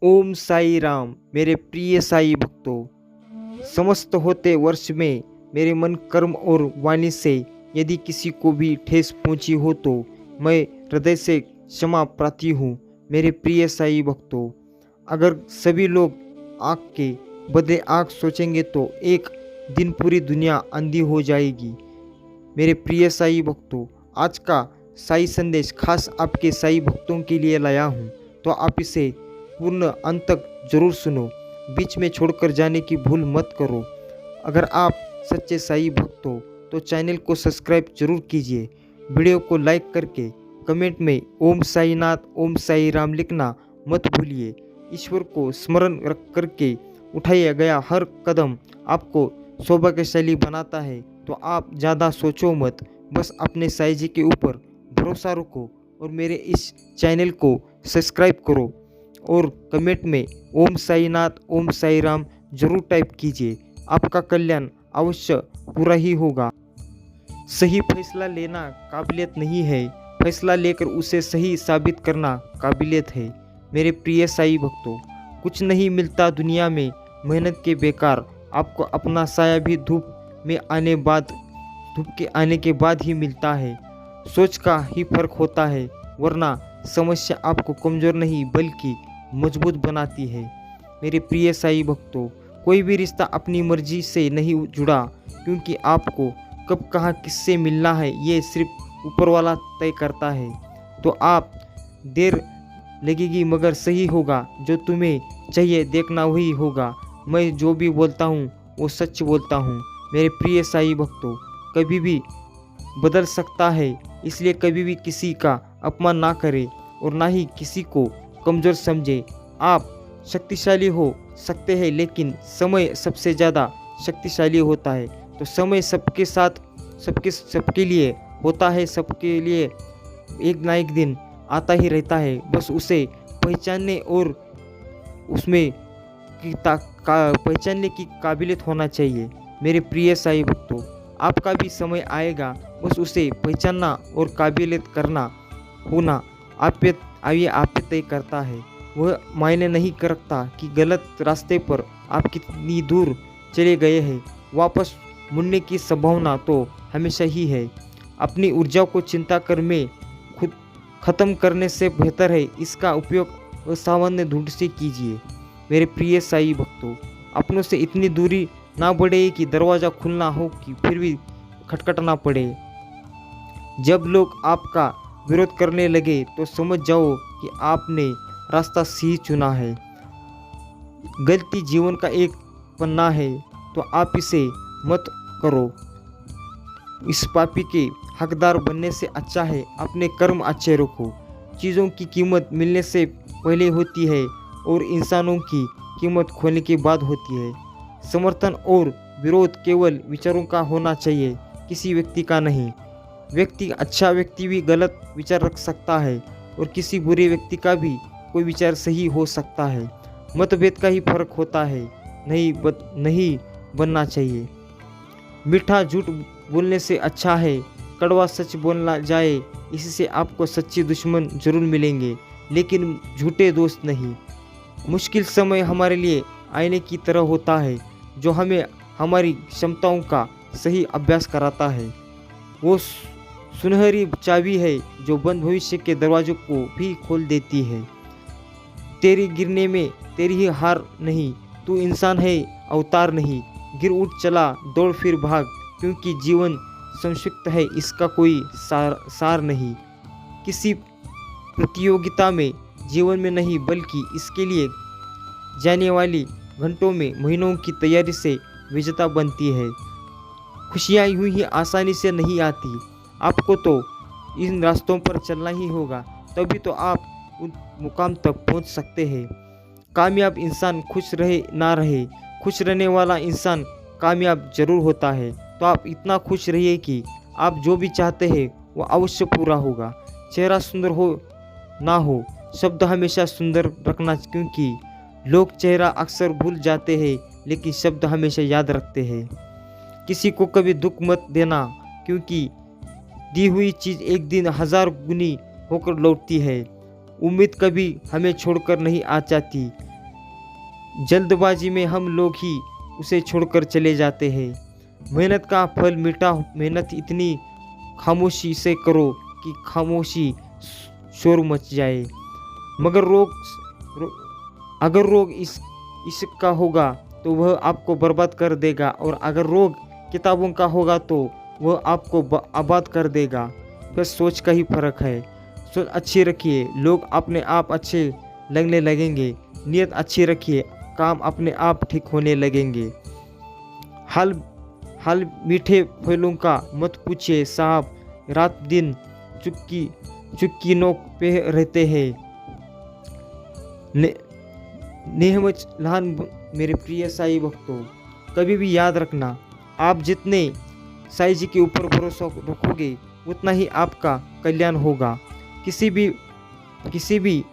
ओम साई राम। मेरे प्रिय साई भक्तों, समस्त होते वर्ष में मेरे मन, कर्म और वाणी से यदि किसी को भी ठेस पहुंची हो तो मैं हृदय से क्षमा प्रार्थी हूँ। मेरे प्रिय साई भक्तों, अगर सभी लोग आँख के बदले आँख सोचेंगे तो एक दिन पूरी दुनिया अंधी हो जाएगी। मेरे प्रिय साई भक्तों, आज का साई संदेश खास आपके साई भक्तों के लिए लाया हूँ, तो आप इसे पूर्ण अंत तक जरूर सुनो। बीच में छोड़कर जाने की भूल मत करो। अगर आप सच्चे साई भक्त हो तो चैनल को सब्सक्राइब जरूर कीजिए। वीडियो को लाइक करके कमेंट में ओम साईनाथ, ओम साई राम लिखना मत भूलिए। ईश्वर को स्मरण रख करके उठाया गया हर कदम आपको सौभाग्यशाली बनाता है। तो आप ज़्यादा सोचो मत, बस अपने साई जी के ऊपर भरोसा रखो और मेरे इस चैनल को सब्सक्राइब करो और कमेंट में ओम साईनाथ, ओम साई राम जरूर टाइप कीजिए। आपका कल्याण अवश्य पूरा ही होगा। सही फैसला लेना काबिलियत नहीं है, फैसला लेकर उसे सही साबित करना काबिलियत है। मेरे प्रिय साई भक्तों, कुछ नहीं मिलता दुनिया में मेहनत के बेकार। आपको अपना साया भी धूप के आने के बाद ही मिलता है। सोच का ही फर्क होता है, वरना समस्या आपको कमज़ोर नहीं बल्कि मजबूत बनाती है। मेरे प्रिय साई भक्तों, कोई भी रिश्ता अपनी मर्जी से नहीं जुड़ा, क्योंकि आपको कब कहाँ किससे मिलना है ये सिर्फ ऊपर वाला तय करता है। तो आप देर लगेगी मगर सही होगा, जो तुम्हें चाहिए देखना वही होगा। मैं जो भी बोलता हूँ वो सच बोलता हूँ। मेरे प्रिय साई भक्तों, कभी भी बदल सकता है, इसलिए कभी भी किसी का अपमान ना करें और ना ही किसी को कमज़ोर समझे। आप शक्तिशाली हो सकते हैं, लेकिन समय सबसे ज़्यादा शक्तिशाली होता है। तो समय सबके साथ सबके लिए होता है, सबके लिए एक ना एक दिन आता ही रहता है। बस उसे पहचानने और उसमें पहचानने की काबिलियत होना चाहिए। मेरे प्रिय साई भक्तों, आपका भी समय आएगा, बस उसे पहचानना और काबिलियत करना होना आप पे तय करता है। वह मायने नहीं करता कि गलत रास्ते पर आप कितनी दूर चले गए हैं, वापस मुड़ने की संभावना तो हमेशा ही है। अपनी ऊर्जा को चिंता कर में खुद खत्म करने से बेहतर है इसका उपयोग असामान्य ढूंढ से कीजिए। मेरे प्रिय साई भक्तों, अपनों से इतनी दूरी ना बढ़े कि दरवाज़ा खुलना हो कि फिर भी खटखटना पड़े। जब लोग आपका विरोध करने लगे तो समझ जाओ कि आपने रास्ता सही चुना है। गलती जीवन का एक पन्ना है, तो आप इसे मत करो। इस पापी के हकदार बनने से अच्छा है अपने कर्म अच्छे रखो। चीज़ों की कीमत मिलने से पहले होती है और इंसानों की कीमत खोने के बाद होती है। समर्थन और विरोध केवल विचारों का होना चाहिए, किसी व्यक्ति का नहीं। अच्छा व्यक्ति भी गलत विचार रख सकता है और किसी बुरे व्यक्ति का भी कोई विचार सही हो सकता है। मतभेद का ही फर्क होता है, नहीं बनना चाहिए। मीठा झूठ बोलने से अच्छा है कड़वा सच बोलना जाए। इससे आपको सच्चे दुश्मन जरूर मिलेंगे, लेकिन झूठे दोस्त नहीं। मुश्किल समय हमारे लिए आईने की तरह होता है, जो हमें हमारी क्षमताओं का सही अभ्यास कराता है। वो सुनहरी चाबी है जो बंद भविष्य के दरवाजों को भी खोल देती है। तेरी गिरने में तेरी ही हार नहीं, तू इंसान है अवतार नहीं। गिर उठ चला दौड़ फिर भाग, क्योंकि जीवन संक्षिप्त है इसका कोई सार नहीं। किसी प्रतियोगिता में जीवन में नहीं, बल्कि इसके लिए जाने वाली घंटों में महीनों की तैयारी से विजेता बनती है। खुशियाँ यूं ही आसानी से नहीं आती, आपको तो इन रास्तों पर चलना ही होगा, तभी तो आप उन मुकाम तक पहुंच सकते हैं। कामयाब इंसान खुश रहे ना रहे, खुश रहने वाला इंसान कामयाब जरूर होता है। तो आप इतना खुश रहिए कि आप जो भी चाहते हैं वो अवश्य पूरा होगा। चेहरा सुंदर हो ना हो, शब्द हमेशा सुंदर रखना, क्योंकि लोग चेहरा अक्सर भूल जाते हैं लेकिन शब्द हमेशा याद रखते हैं। किसी को कभी दुख मत देना, क्योंकि दी हुई चीज़ एक दिन 1000 गुनी होकर लौटती है। उम्मीद कभी हमें छोड़कर नहीं आ जाती, जल्दबाजी में हम लोग ही उसे छोड़कर चले जाते हैं। मेहनत का फल मीठा, मेहनत इतनी खामोशी से करो कि खामोशी शोर मच जाए। मगर अगर रोग इसका होगा तो वह आपको बर्बाद कर देगा, और अगर रोग किताबों का होगा तो वह आपको आबाद कर देगा। बस सोच का ही फर्क है। सोच अच्छी रखिए, लोग अपने आप अच्छे लगने लगेंगे। नीयत अच्छी रखिए, काम अपने आप ठीक होने लगेंगे। हाल मीठे फलों का मत पूछिए साहब, रात दिन चुक्की नोक पे रहते हैं। नेहमच लहान मेरे प्रिय साई भक्तों, कभी भी याद रखना, आप जितने साई जी के ऊपर भरोसा रखोगे उतना ही आपका कल्याण होगा। किसी भी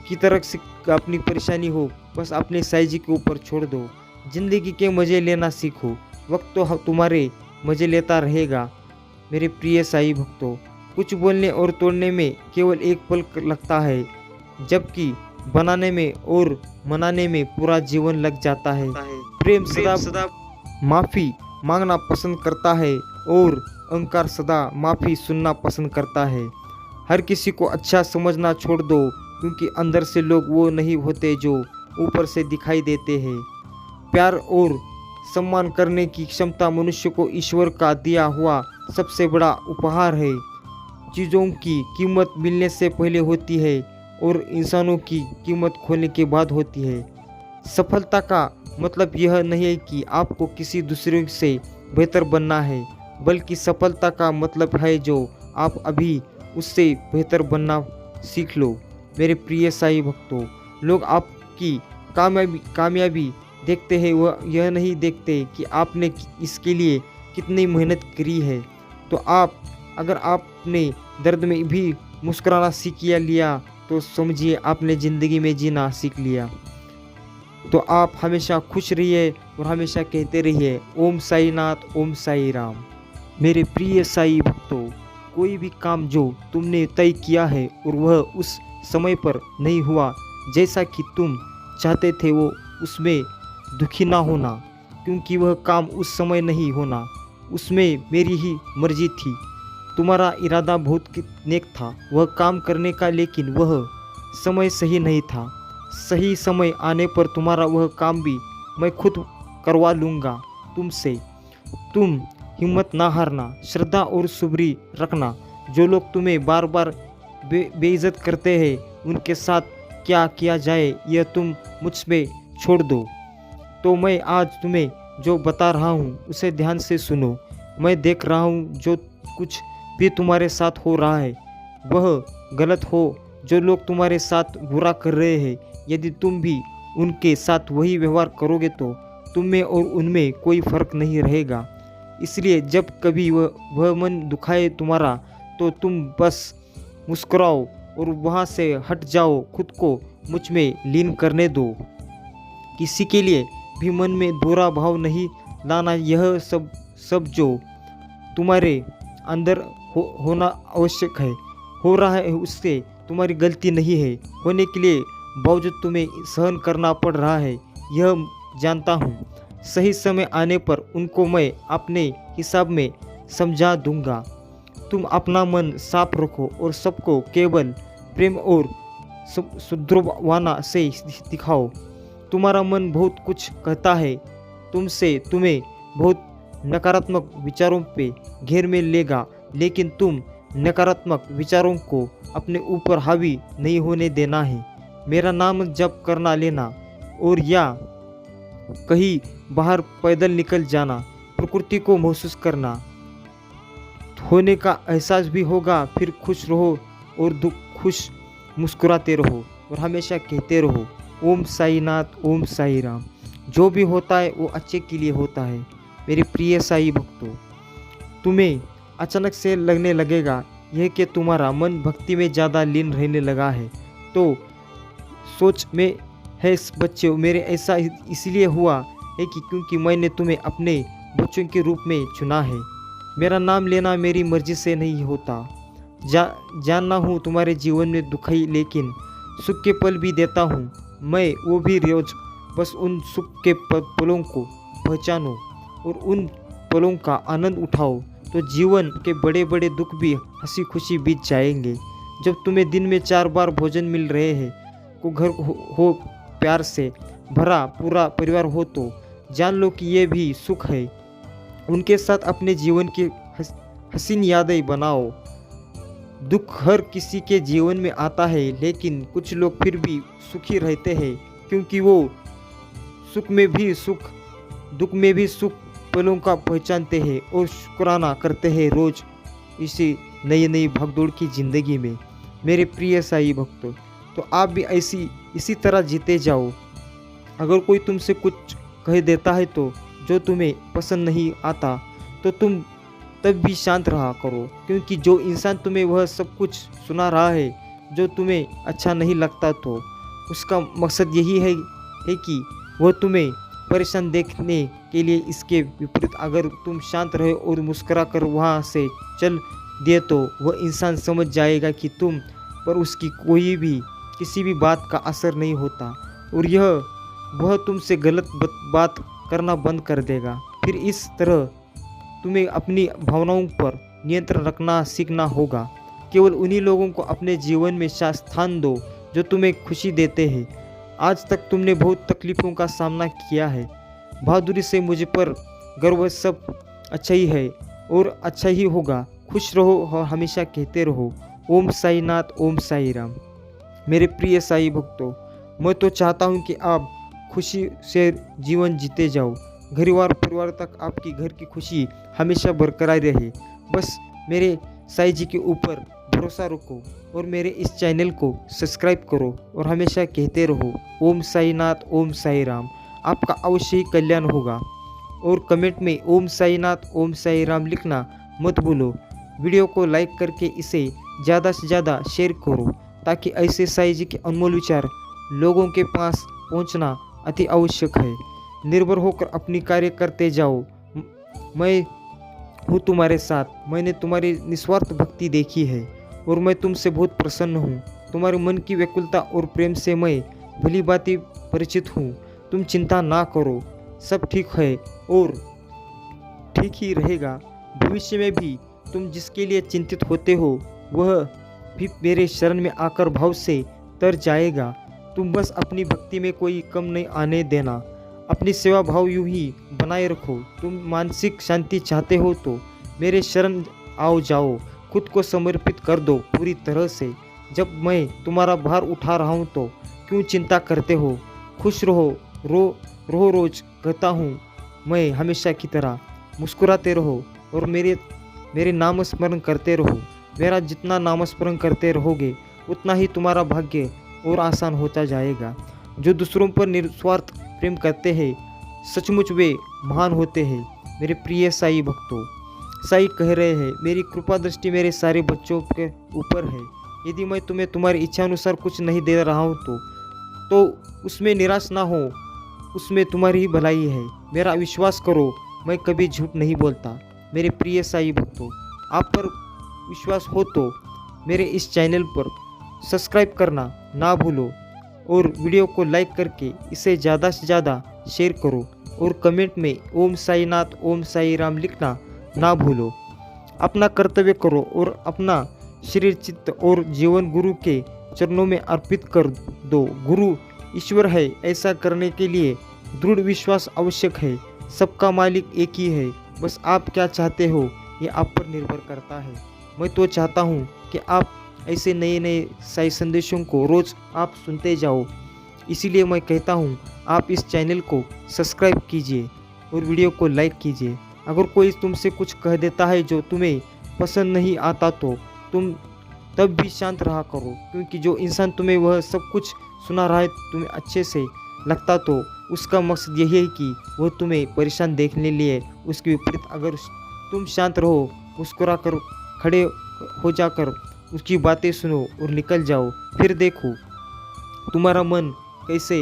की तरह से अपनी परेशानी हो, बस अपने साई जी के ऊपर छोड़ दो। जिंदगी के मज़े लेना सीखो, वक्त तो तुम्हारे मज़े लेता रहेगा। मेरे प्रिय साई भक्तों, कुछ बोलने और तोड़ने में केवल एक पल लगता है, जबकि बनाने में और मनाने में पूरा जीवन लग जाता है। प्रेम सदा माफ़ी मांगना पसंद करता है, और अहंकार सदा माफ़ी सुनना पसंद करता है। हर किसी को अच्छा समझना छोड़ दो, क्योंकि अंदर से लोग वो नहीं होते जो ऊपर से दिखाई देते हैं। प्यार और सम्मान करने की क्षमता मनुष्य को ईश्वर का दिया हुआ सबसे बड़ा उपहार है। चीज़ों की कीमत मिलने से पहले होती है, और इंसानों की कीमत खोने के बाद होती है। सफलता का मतलब यह नहीं है कि आपको किसी दूसरे से बेहतर बनना है, बल्कि सफलता का मतलब है जो आप अभी उससे बेहतर बनना सीख लो। मेरे प्रिय साई भक्तों, लोग आपकी कामयाबी देखते हैं, वह यह नहीं देखते कि आपने इसके लिए कितनी मेहनत करी है। तो अगर आपने दर्द में भी मुस्कुराना सीख लिया तो समझिए आपने ज़िंदगी में जीना सीख लिया। तो आप हमेशा खुश रहिए और हमेशा कहते रहिए ओम साई नाथ, ओम साई राम। मेरे प्रिय साई भक्तों, कोई भी काम जो तुमने तय किया है और वह उस समय पर नहीं हुआ जैसा कि तुम चाहते थे, वो उसमें दुखी ना होना, क्योंकि वह काम उस समय नहीं होना, उसमें मेरी ही मर्जी थी। तुम्हारा इरादा बहुत नेक था वह काम करने का, लेकिन वह समय सही नहीं था। सही समय आने पर तुम्हारा वह काम भी मैं खुद करवा लूँगा तुमसे। तुम हिम्मत ना हारना, श्रद्धा और सुबरी रखना। जो लोग तुम्हें बार बार बेइज्जत करते हैं, उनके साथ क्या किया जाए यह तुम मुझ पे छोड़ दो। तो मैं आज तुम्हें जो बता रहा हूँ उसे ध्यान से सुनो। मैं देख रहा हूँ जो कुछ भी तुम्हारे साथ हो रहा है वह गलत हो। जो लोग तुम्हारे साथ बुरा कर रहे हैं, यदि तुम भी उनके साथ वही व्यवहार करोगे तो तुम में और उनमें कोई फर्क नहीं रहेगा। इसलिए जब कभी वह मन दुखाए तुम्हारा, तो तुम बस मुस्कुराओ और वहाँ से हट जाओ। खुद को मुझ में लीन करने दो। किसी के लिए भी मन में बुरा भाव नहीं लाना। यह सब जो तुम्हारे अंदर होना आवश्यक है, हो रहा है, उससे तुम्हारी गलती नहीं है। होने के लिए बावजूद तुम्हें सहन करना पड़ रहा है, यह जानता हूँ। सही समय आने पर उनको मैं अपने हिसाब में समझा दूंगा। तुम अपना मन साफ रखो और सबको केवल प्रेम और सुदृढ़वाना से दिखाओ। तुम्हारा मन बहुत कुछ कहता है तुमसे, तुम्हें बहुत नकारात्मक विचारों पे घेर में लेगा, लेकिन तुम नकारात्मक विचारों को अपने ऊपर हावी नहीं होने देना है। मेरा नाम जप करना लेना, और या कहीं बाहर पैदल निकल जाना, प्रकृति को महसूस करना, होने का एहसास भी होगा। फिर खुश रहो और खुश मुस्कुराते रहो और हमेशा कहते रहो ओम साई नाथ, ओम साई राम। जो भी होता है वो अच्छे के लिए होता है। मेरे प्रिय साई भक्तों, तुम्हें अचानक से लगने लगेगा यह कि तुम्हारा मन भक्ति में ज़्यादा लीन रहने लगा है, तो सोच में है बच्चों, मेरे ऐसा इसलिए हुआ है कि क्योंकि मैंने तुम्हें अपने बच्चों के रूप में चुना है। मेरा नाम लेना मेरी मर्जी से नहीं होता। जानना हूँ तुम्हारे जीवन में दुख है, लेकिन सुख के पल भी देता हूँ मैं, वो भी रोज बस उन सुख के पलों को पहचानो और उन पलों का आनंद उठाओ, तो जीवन के बड़े बड़े दुख भी हंसी खुशी बीत जाएंगे। जब तुम्हें दिन में 4 बार भोजन मिल रहे हैं, को घर हो प्यार से भरा पूरा परिवार हो, तो जान लो कि ये भी सुख है। उनके साथ अपने जीवन की हसीन यादें बनाओ। दुख हर किसी के जीवन में आता है, लेकिन कुछ लोग फिर भी सुखी रहते हैं, क्योंकि वो सुख में भी सुख, दुख में भी सुख पलों का पहचानते हैं और शुक्राना करते हैं रोज इसी नई नई भागदौड़ की ज़िंदगी में। मेरे प्रिय साईं भक्तों, तो आप भी इसी तरह जीते जाओ। अगर कोई तुमसे कुछ कह देता है तो जो तुम्हें पसंद नहीं आता, तो तुम तब भी शांत रहा करो, क्योंकि जो इंसान तुम्हें वह सब कुछ सुना रहा है जो तुम्हें अच्छा नहीं लगता, तो उसका मकसद यही है कि वह तुम्हें परेशान देखने के लिए। इसके विपरीत अगर तुम शांत रहे और मुस्कुरा कर वहाँ से चल दिए, तो वह इंसान समझ जाएगा कि तुम पर उसकी किसी भी बात का असर नहीं होता, और वह तुमसे गलत बात करना बंद कर देगा। फिर इस तरह तुम्हें अपनी भावनाओं पर नियंत्रण रखना सीखना होगा। केवल उन्हीं लोगों को अपने जीवन में स्थान दो जो तुम्हें खुशी देते हैं। आज तक तुमने बहुत तकलीफ़ों का सामना किया है, बहादुरी से मुझ पर गर्व, सब अच्छा ही है और अच्छा ही होगा। खुश रहो और हमेशा कहते रहो ओम साई नाथ, ओम साई राम। मेरे प्रिय साई भक्तों, मैं तो चाहता हूँ कि आप खुशी से जीवन जीते जाओ, परिवार तक आपकी घर की खुशी हमेशा बरकरार रहे। बस मेरे साईं जी के ऊपर भरोसा रखो और मेरे इस चैनल को सब्सक्राइब करो और हमेशा कहते रहो ओम साई नाथ, ओम साई राम। आपका अवश्य ही कल्याण होगा। और कमेंट में ओम साई नाथ, ओम साई राम लिखना मत भूलो। वीडियो को लाइक करके इसे ज़्यादा से ज़्यादा शेयर करो, ताकि ऐसे साईं जी के अनमोल विचार लोगों के पास पहुंचना अति आवश्यक है। निर्भर होकर अपनी कार्य करते जाओ। मैं हूँ तुम्हारे साथ। मैंने तुम्हारी निस्वार्थ भक्ति देखी है और मैं तुमसे बहुत प्रसन्न हूँ। तुम्हारे मन की व्याकुलता और प्रेम से मैं भली भांति परिचित हूँ। तुम चिंता ना करो, सब ठीक है और ठीक ही रहेगा। भविष्य में भी तुम जिसके लिए चिंतित होते हो वह भी मेरे शरण में आकर भाव से तर जाएगा। तुम बस अपनी भक्ति में कोई कम नहीं आने देना। अपनी सेवा भाव यूं ही बनाए रखो। तुम मानसिक शांति चाहते हो तो मेरे शरण आओ जाओ। खुद को समर्पित कर दो पूरी तरह से। जब मैं तुम्हारा भार उठा रहा हूँ तो क्यों चिंता करते हो। खुश रहो, रहो रोज कहता हूँ मैं हमेशा की तरह। मुस्कुराते रहो और मेरे नाम स्मरण करते रहो। मेरा जितना नामस्मरण करते रहोगे उतना ही तुम्हारा भाग्य और आसान होता जाएगा। जो दूसरों पर निस्वार्थ प्रेम करते हैं सचमुच वे महान होते हैं। मेरे प्रिय साई भक्तों, साई कह रहे हैं मेरी कृपा दृष्टि मेरे सारे बच्चों के ऊपर है। यदि मैं तुम्हें तुम्हारी इच्छा अनुसार कुछ नहीं दे रहा हूँ तो उसमें निराश ना हो, उसमें तुम्हारी ही भलाई है। मेरा विश्वास करो, मैं कभी झूठ नहीं बोलता। मेरे प्रिय साई भक्तों, आप पर विश्वास हो तो मेरे इस चैनल पर सब्सक्राइब करना ना भूलो और वीडियो को लाइक करके इसे ज़्यादा से ज़्यादा शेयर करो और कमेंट में ओम साई नाथ, ओम साई राम लिखना ना भूलो। अपना कर्तव्य करो और अपना शरीर, चित्त और जीवन गुरु के चरणों में अर्पित कर दो। गुरु ईश्वर है, ऐसा करने के लिए दृढ़ विश्वास आवश्यक है। सबका मालिक एक ही है, बस आप क्या चाहते हो ये आप पर निर्भर करता है। मैं तो चाहता हूँ कि आप ऐसे नए नए साई संदेशों को रोज़ आप सुनते जाओ। इसीलिए मैं कहता हूँ आप इस चैनल को सब्सक्राइब कीजिए और वीडियो को लाइक कीजिए। अगर कोई तुमसे कुछ कह देता है जो तुम्हें पसंद नहीं आता तो तुम तब भी शांत रहा करो, क्योंकि जो इंसान तुम्हें वह सब कुछ सुना रहा है तुम्हें अच्छे से लगता तो उसका मकसद यही है कि वह तुम्हें परेशान देखने लिए। उसके विपरीत अगर तुम शांत रहो, मुस्कुरा कर खड़े हो जाकर उसकी बातें सुनो और निकल जाओ, फिर देखो तुम्हारा मन कैसे,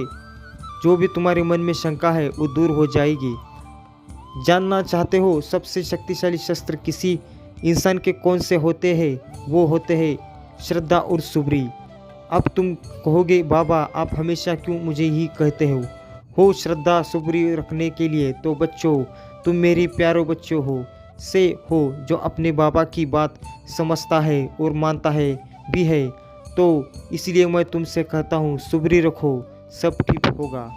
जो भी तुम्हारे मन में शंका है वो दूर हो जाएगी। जानना चाहते हो सबसे शक्तिशाली शस्त्र किसी इंसान के कौन से होते हैं? वो होते हैं श्रद्धा और सुबरी। अब तुम कहोगे बाबा आप हमेशा क्यों मुझे ही कहते हो? हो श्रद्धा सुबरी रखने के लिए, तो बच्चों तुम मेरी प्यारे बच्चों हो जो अपने बाबा की बात समझता है और मानता है भी है। तो इसलिए मैं तुमसे कहता हूँ सुबरी रखो, सब ठीक होगा।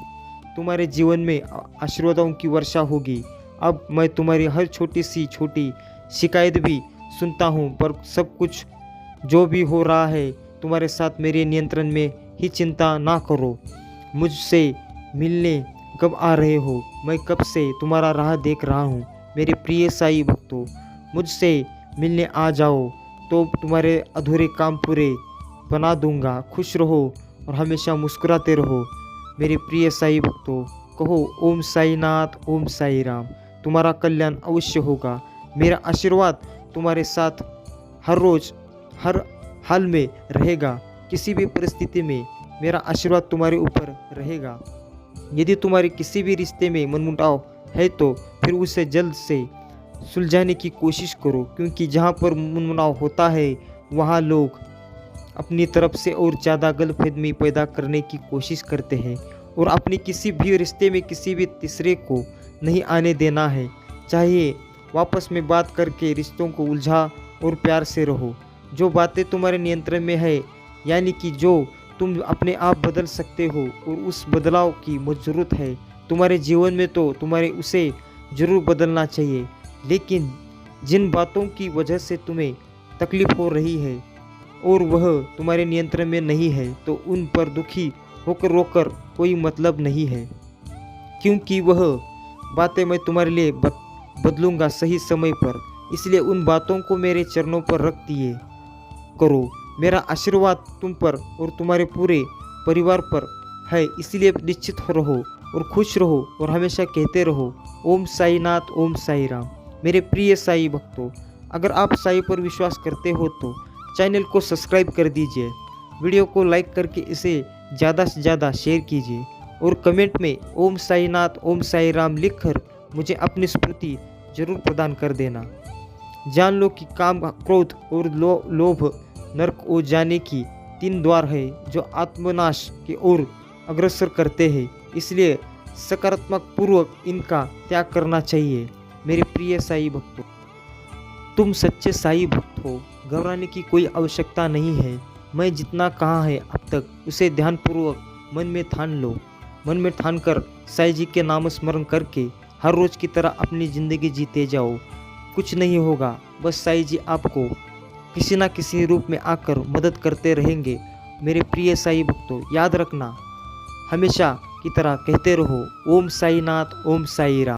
तुम्हारे जीवन में आशीर्वादों की वर्षा होगी। अब मैं तुम्हारी हर छोटी शिकायत भी सुनता हूँ, पर सब कुछ जो भी हो रहा है तुम्हारे साथ मेरे नियंत्रण में ही। चिंता ना करो। मुझसे मिलने कब आ रहे हो? मैं कब से तुम्हारा राह देख रहा हूँ। मेरे प्रिय साईं भक्तों, मुझसे मिलने आ जाओ तो तुम्हारे अधूरे काम पूरे बना दूंगा। खुश रहो और हमेशा मुस्कुराते रहो। मेरे प्रिय साईं भक्तों, कहो ओम साईनाथ, ओम साई राम। तुम्हारा कल्याण अवश्य होगा। मेरा आशीर्वाद तुम्हारे साथ हर रोज हर हाल में रहेगा। किसी भी परिस्थिति में मेरा आशीर्वाद तुम्हारे ऊपर रहेगा। यदि तुम्हारे किसी भी रिश्ते में मनमुटाव है तो फिर उसे जल्द से सुलझाने की कोशिश करो, क्योंकि जहाँ पर मनमुटाव होता है वहाँ लोग अपनी तरफ से और ज़्यादा गलतफहमी पैदा करने की कोशिश करते हैं। और अपनी किसी भी रिश्ते में किसी भी तीसरे को नहीं आने देना है। चाहिए वापस में बात करके रिश्तों को उलझा और प्यार से रहो। जो बातें तुम्हारे नियंत्रण में है, यानी कि जो तुम अपने आप बदल सकते हो और उस बदलाव की मुझे ज़रूरत है तुम्हारे जीवन में, तो तुम्हारे उसे ज़रूर बदलना चाहिए। लेकिन जिन बातों की वजह से तुम्हें तकलीफ हो रही है और वह तुम्हारे नियंत्रण में नहीं है, तो उन पर दुखी होकर रोकर कोई मतलब नहीं है, क्योंकि वह बातें मैं तुम्हारे लिए बदलूंगा सही समय पर। इसलिए उन बातों को मेरे चरणों पर रख दिए करो। मेरा आशीर्वाद तुम पर और तुम्हारे पूरे परिवार पर है। इसलिए निश्चित रहो और खुश रहो और हमेशा कहते रहो ओम साईनाथ, ओम साई राम। मेरे प्रिय साई भक्तों, अगर आप साई पर विश्वास करते हो तो चैनल को सब्सक्राइब कर दीजिए, वीडियो को लाइक करके इसे ज़्यादा से ज़्यादा शेयर कीजिए और कमेंट में ओम साईनाथ, ओम साई राम लिखकर मुझे अपनी स्मृति जरूर प्रदान कर देना। जान लो कि काम, क्रोध और लोभ नरक ओ जाने की 3 द्वार है जो आत्मनाश की ओर अग्रसर करते हैं। इसलिए सकारात्मक पूर्वक इनका त्याग करना चाहिए। मेरे प्रिय साई भक्तों, तुम सच्चे साई भक्त हो, घबराने की कोई आवश्यकता नहीं है। मैं जितना कहा है अब तक उसे ध्यानपूर्वक मन में ठान लो। मन में ठान कर साई जी के नाम स्मरण करके हर रोज की तरह अपनी ज़िंदगी जीते जाओ। कुछ नहीं होगा, बस साई जी आपको किसी ना किसी रूप में आकर मदद करते रहेंगे। मेरे प्रिय साई भक्तों, याद रखना, हमेशा की तरह कहते रहो ओम साईनाथ, ओम साई राम।